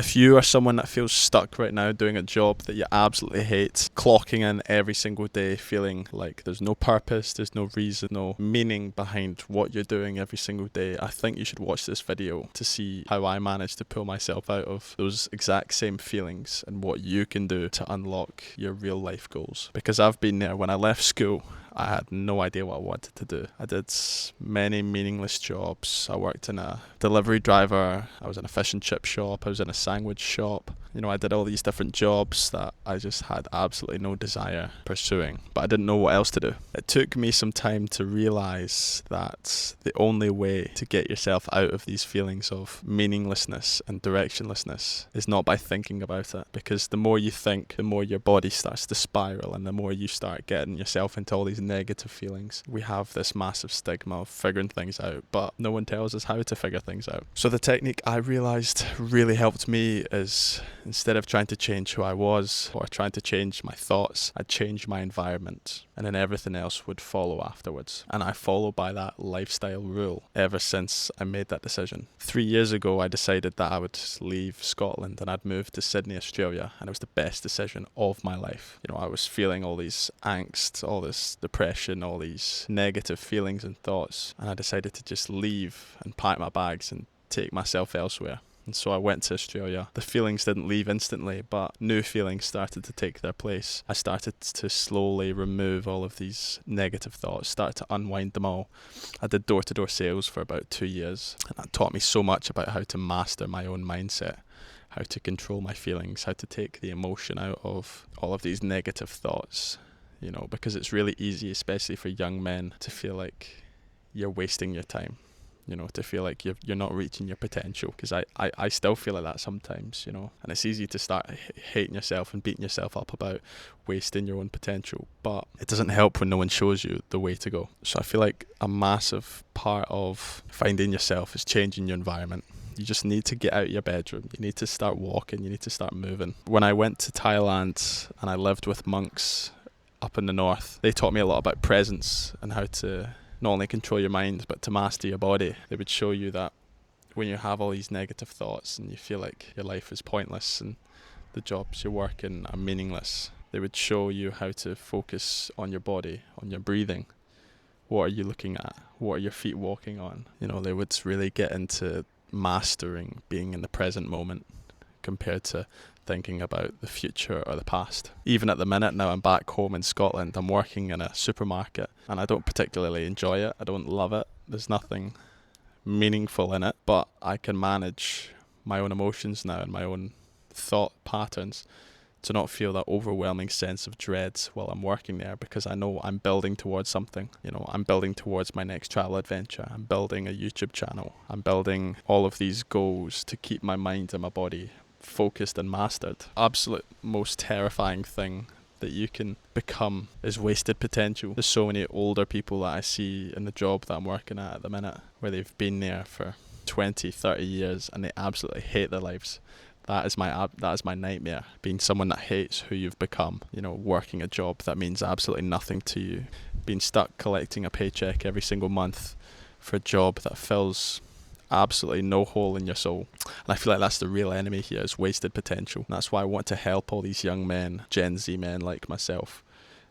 If you are someone that feels stuck right now doing a job that you absolutely hate, clocking in every single day, feeling like there's no purpose, there's no reason, no meaning behind what you're doing every single day, I think you should watch this video to see how I managed to pull myself out of those exact same feelings and what you can do to unlock your real life goals. Because I've been there. When I left school, I had no idea what I wanted to do. I did many meaningless jobs. I worked in a delivery driver, I was in a fish and chip shop, I was in a sandwich shop. I did all these different jobs that I just had absolutely no desire pursuing, but I didn't know what else to do. It took me some time to realise that the only way to get yourself out of these feelings of meaninglessness and directionlessness is not by thinking about it, because the more you think, the more your body starts to spiral, and the more you start getting yourself into all these negative feelings. We have this massive stigma of figuring things out, but no one tells us how to figure things out. So the technique I realised really helped me is, instead of trying to change who I was or trying to change my thoughts, I'd change my environment, and then everything else would follow afterwards. And I follow by that lifestyle rule ever since I made that decision. 3 years ago, I decided that I would leave Scotland and I'd move to Sydney, Australia, and it was the best decision of my life. I was feeling all these angst, all this depression, all these negative feelings and thoughts, and I decided to just leave and pack my bags and take myself elsewhere. And so I went to Australia. The feelings didn't leave instantly, but new feelings started to take their place. I started to slowly remove all of these negative thoughts, started to unwind them all. I did door-to-door sales for about 2 years, and that taught me so much about how to master my own mindset, how to control my feelings, how to take the emotion out of all of these negative thoughts, because it's really easy, especially for young men, to feel like you're wasting your time. To feel like you're not reaching your potential, because I still feel like that sometimes, and it's easy to start hating yourself and beating yourself up about wasting your own potential, but it doesn't help when no one shows you the way to go. So I feel like a massive part of finding yourself is changing your environment. You just need to get out of your bedroom. You need to start walking. You need to start moving. When I went to Thailand and I lived with monks up in the north, they taught me a lot about presence and how to not only control your mind, but to master your body. They would show you that when you have all these negative thoughts and you feel like your life is pointless and the jobs you're working are meaningless, they would show you how to focus on your body, on your breathing. What are you looking at? What are your feet walking on? They would really get into mastering being in the present moment compared to thinking about the future or the past. Even at the minute now, I'm back home in Scotland. I'm working in a supermarket and I don't particularly enjoy it. I don't love it. There's nothing meaningful in it, but I can manage my own emotions now and my own thought patterns to not feel that overwhelming sense of dread while I'm working there, because I know I'm building towards something. I'm building towards my next travel adventure. I'm building a YouTube channel. I'm building all of these goals to keep my mind and my body focused and mastered. Absolute most terrifying thing that you can become is wasted potential. There's so many older people that I see in the job that I'm working at the minute, where they've been there for 20, 30 years and they absolutely hate their lives. That is my nightmare, being someone that hates who you've become, working a job that means absolutely nothing to you, being stuck collecting a paycheck every single month for a job that fills absolutely no hole in your soul. And I feel like that's the real enemy here, is wasted potential. And that's why I want to help all these young men, Gen Z men like myself,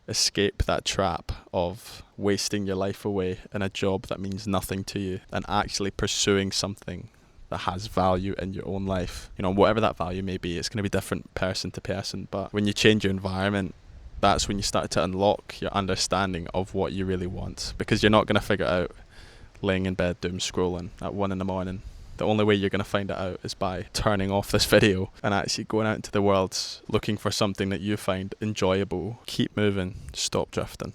escape that trap of wasting your life away in a job that means nothing to you and actually pursuing something that has value in your own life. Whatever that value may be, it's going to be different person to person, but when you change your environment, that's when you start to unlock your understanding of what you really want, because you're not going to figure it out laying in bed doom scrolling at 1 a.m. The only way you're going to find it out is by turning off this video and actually going out into the world looking for something that you find enjoyable. Keep moving, stop drifting.